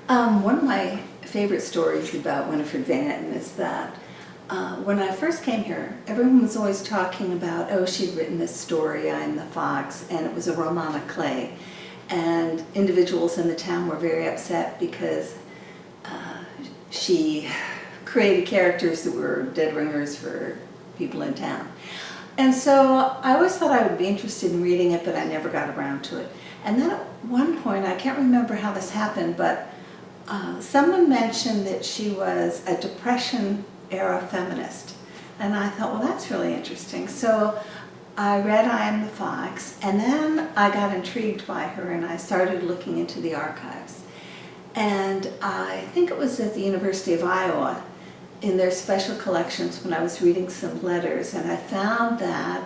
One of my favorite stories about Winifred Van Etten is that when I first came here, everyone was always talking about, oh, she'd written this story, I'm the Fox, and it was a roman à clef. And individuals in the town were very upset because she created characters that were dead ringers for people in town. And so I always thought I would be interested in reading it, but I never got around to it. And then at one point, I can't remember how this happened, but someone mentioned that she was a Depression-era feminist. And I thought, well, that's really interesting. So I read I Am the Fox, and then I got intrigued by her, and I started looking into the archives. And I think it was at the University of Iowa, in their special collections, when I was reading some letters, and I found that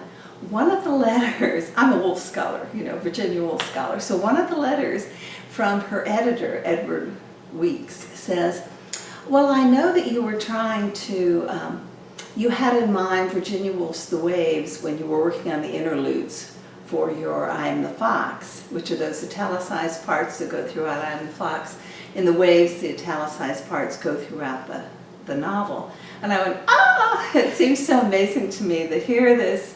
one of the letters, I'm a Woolf scholar, Virginia Woolf scholar, so one of the letters from her editor, Edward Weeks, says, well, I know that you were trying to, you had in mind Virginia Woolf's The Waves when you were working on the interludes for your I Am the Fox, which are those italicized parts that go throughout I Am the Fox. In The Waves, the italicized parts go throughout the novel. And I went, it seems so amazing to me that here this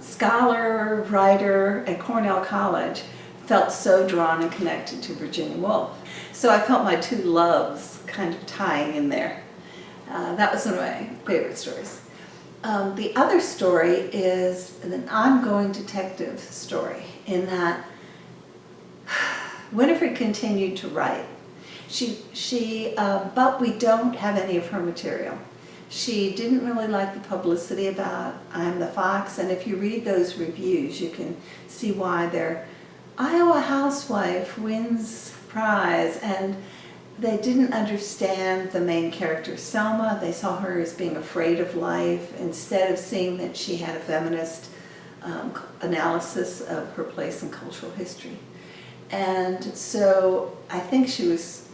scholar, writer at Cornell College felt so drawn and connected to Virginia Woolf. So I felt my two loves kind of tying in there. That was one of my favorite stories. The other story is an ongoing detective story in that Winifred continued to write. But we don't have any of her material. She didn't really like the publicity about I Am the Fox, and if you read those reviews, you can see why their Iowa housewife wins prize, and they didn't understand the main character, Selma. They saw her as being afraid of life instead of seeing that she had a feminist analysis of her place in cultural history. And so I think she was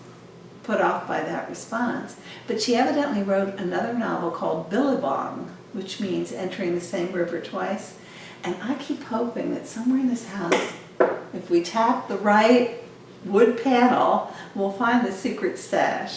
put off by that response. But she evidently wrote another novel called Billabong, which means entering the same river twice. And I keep hoping that somewhere in this house, if we tap the right wood panel, we'll find the secret stash.